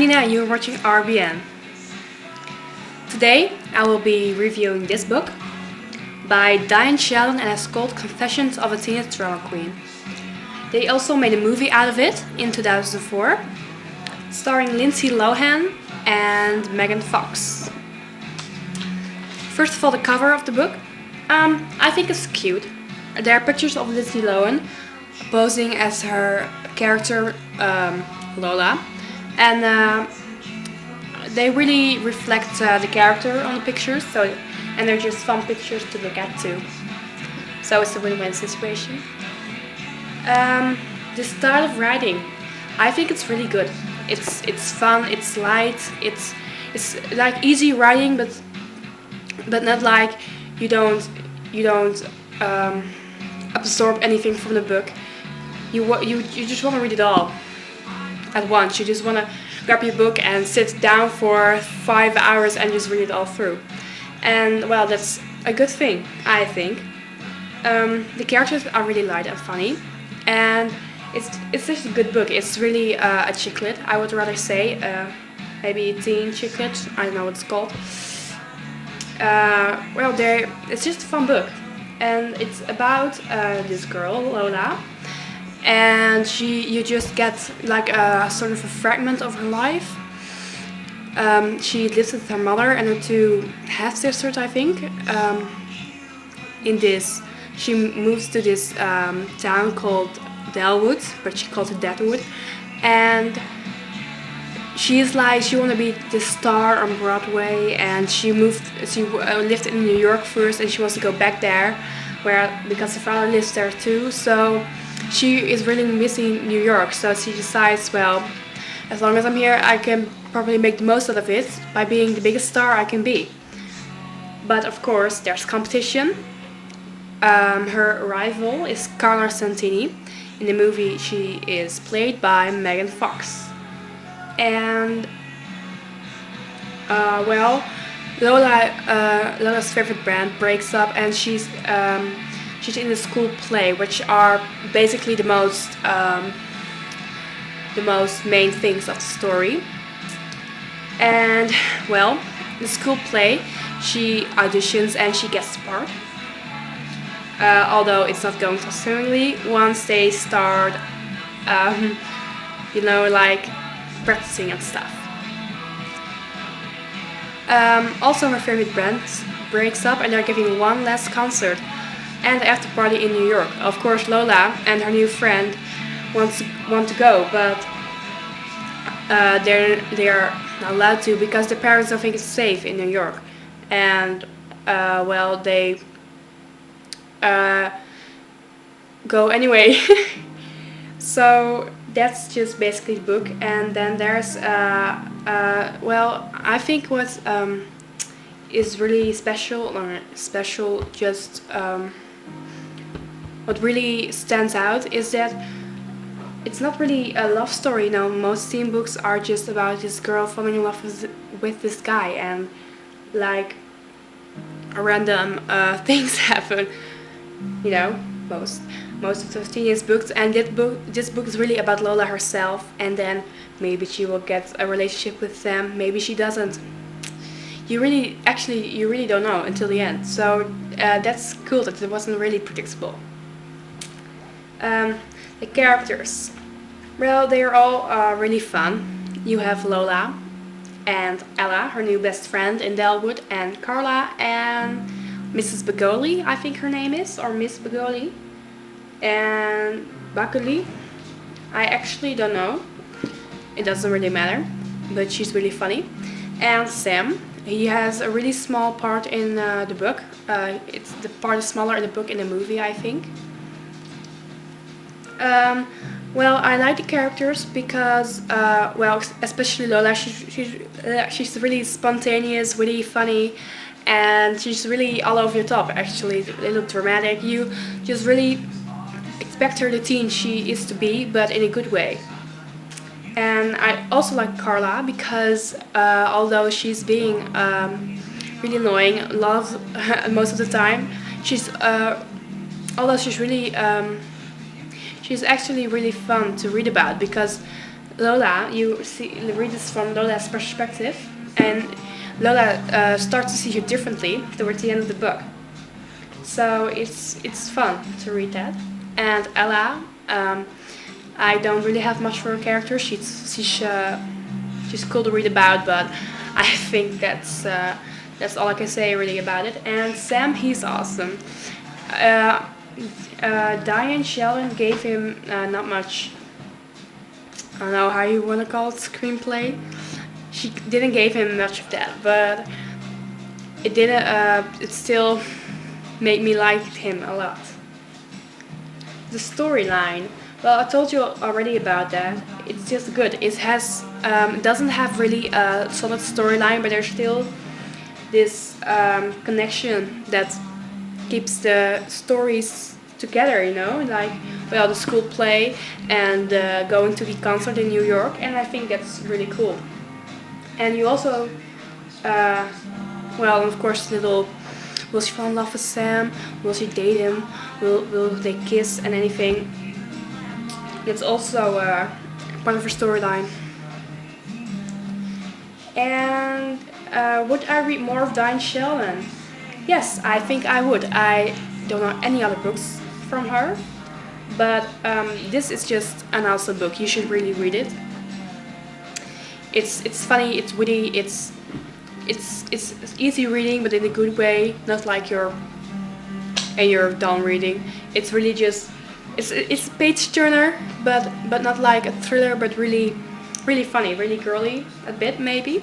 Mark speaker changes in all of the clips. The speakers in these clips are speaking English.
Speaker 1: Nina and you're watching RBN. Today I will be reviewing this book by Dyan, Sheldon, and it's called Confessions of a Teenage Drama Queen. They also made a movie out of it in 2004, starring Lindsay Lohan and Megan Fox. First of all, the cover of the book. I think it's cute. There are pictures of Lindsay Lohan posing as her character Lola, and they really reflect the character on the pictures. And they're just fun pictures to look at too. So it's a win-win situation. The style of writing, I think it's really good. It's fun. It's light. It's like easy writing, but not like you don't absorb anything from the book. You just want to read it all at once. You just want to grab your book and sit down for 5 hours and just read it all through. And well, that's a good thing, I think. The characters are really light and funny, and it's just a good book. It's really a chick lit, I would rather say, maybe a teen chick lit. I don't know what it's called. Well, it's just a fun book, and it's about this girl Lola, and you just get like a sort of a fragment of her life. She lives with her mother and her two half-sisters, I think. She moves to this town called Delwood, but she calls it Deadwood, and she want to be the star on Broadway, and she lived in New York first, and she wants to go back there, because her father lives there too. So she is really missing New York. So she decides, well, as long as I'm here, I can probably make the most out of it by being the biggest star I can be. But of course, there's competition. Her rival is Carla Santini. In the movie, she is played by Megan Fox. And well, Lola's favorite band breaks up, and she's in the school play, which are basically the most main things of the story. And well, the school play, she auditions and she gets the part. Although it's not going so swimmingly once they start, like practicing and stuff. Also, her favorite band breaks up, and they're giving one last concert and after party in New York. Of course, Lola and her new friend want to go, but they're not allowed to because their parents don't think it's safe in New York, and well, they go anyway. So that's just basically the book. And then there's well, I think what is really special, just what really stands out is that it's not really a love story. Most teen books are just about this girl falling in love with this guy, and like random things happen. Most of those teenage books, and this book is really about Lola herself, and then maybe she will get a relationship with them, maybe she doesn't. You really don't know until the end. So that's cool that it wasn't really predictable. The characters, well, they're all really fun. You have Lola and Ella, her new best friend in Delwood, and Carla and Mrs. Bagoli, I think her name is, or Miss Bagoli, and Bagoli. I actually don't know. It doesn't really matter, but she's really funny. And Sam, he has a really small part in the book. The part is smaller in the book in the movie, I think. Well, I like the characters because, well, especially Lola. She's really spontaneous, really funny, and she's really all over the top. Actually, a little dramatic. You just really expect her the teen she is to be, but in a good way. And I also like Carla because although she's being really annoying most of the time, although she's really she's actually really fun to read about, because Lola, read this from Lola's perspective, and Lola starts to see her differently towards the end of the book. So it's fun to read that. And Ella, I don't really have much for her character. She's cool to read about, but I think that's all I can say really about it. And Sam, he's awesome. Dyan Sheldon gave him not much. I don't know how you want to call it, screenplay. She didn't give him much of that, but it didn't. It still made me like him a lot. The storyline. Well, I told you already about that. It's just good. It has doesn't have really a solid storyline, but there's still this connection that keeps the stories together. You know, like well, the school play and going to the concert in New York, and I think that's really cool. And you also, well, of course, little. Will she fall in love with Sam? Will she date him? Will they kiss and anything? It's also part of her storyline. And would I read more of Dyan Sheldon? Yes, I think I would. I don't know any other books from her, but this is just an awesome book. You should really read it. It's funny, it's witty, it's easy reading, but in a good way. Not like you're done reading. It's really just it's a page turner, but not like a thriller, but really funny, really girly a bit maybe.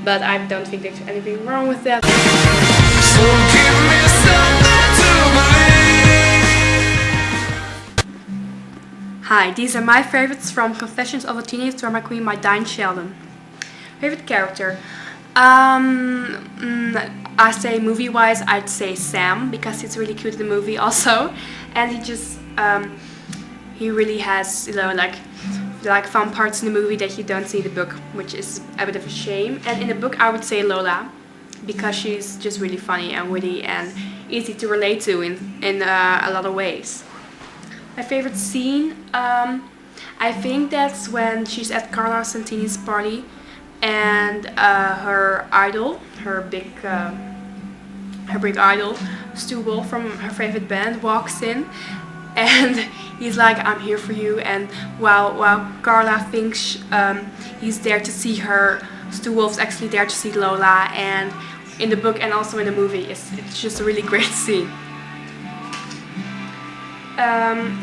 Speaker 1: But I don't think there's anything wrong with that. So give me something to believe. Hi, these are my favorites from Confessions of a Teenage Drama Queen by Dyan Sheldon. Favorite character. I say movie-wise, I'd say Sam, because he's really cute in the movie also, and he really has, you know, like fun parts in the movie that you don't see in the book, which is a bit of a shame. And in the book, I would say Lola, because she's just really funny and witty and easy to relate to in a lot of ways. My favorite scene, I think that's when she's at Carla Santini's party. And her idol, her big idol, Stu Wolf from her favorite band, walks in, and he's like, "I'm here for you." And while Carla thinks he's there to see her, Stu Wolf's actually there to see Lola. And in the book and also in the movie, it's just a really great scene.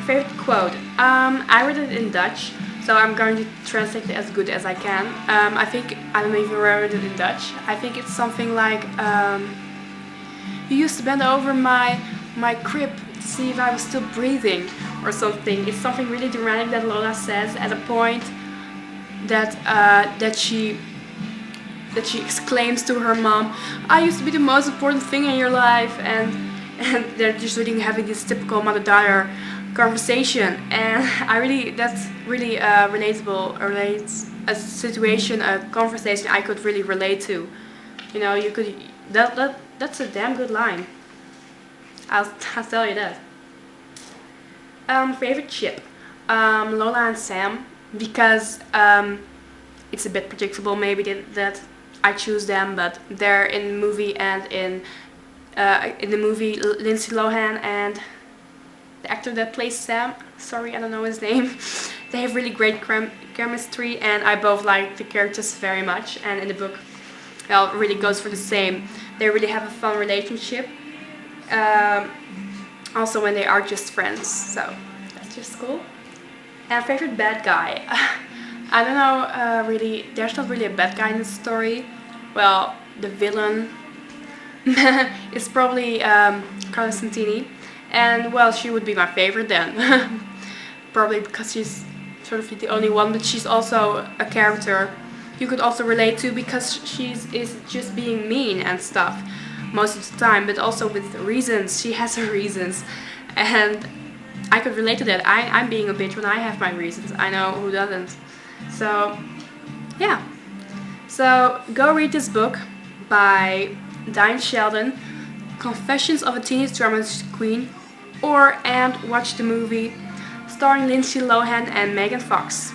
Speaker 1: Favorite quote. I read it in Dutch. So I'm going to translate it as good as I can. I think, I don't even remember it in Dutch. I think it's something like, you used to bend over my crib to see if I was still breathing, or something. It's something really dramatic that Lola says at a point that she exclaims to her mom, "I used to be the most important thing in your life," and they're just really having this typical mother-daughter conversation, and that's really relates a situation, a conversation I could really relate to. You know, that's a damn good line. I'll tell you that. Favorite ship, Lola and Sam, because it's a bit predictable maybe that I choose them, but they're in the movie, and in the movie Lindsay Lohan and the actor that plays Sam, sorry, I don't know his name, they have really great chemistry, and I both like the characters very much. And in the book, well, it really goes for the same. They really have a fun relationship, also when they are just friends, so that's just cool. And favorite bad guy, I don't know, really, there's not really a bad guy in the story. Well, the villain is probably Carla Santini. And well, she would be my favorite then. Probably because she's sort of the only one, but she's also a character you could also relate to, because is just being mean and stuff most of the time, but also with reasons. She has her reasons, and I could relate to that. I'm being a bitch when I have my reasons. I know who doesn't. So yeah. So go read this book by Dyan Sheldon, Confessions of a Teenage Drama Queen, and watch the movie starring Lindsay Lohan and Megan Fox.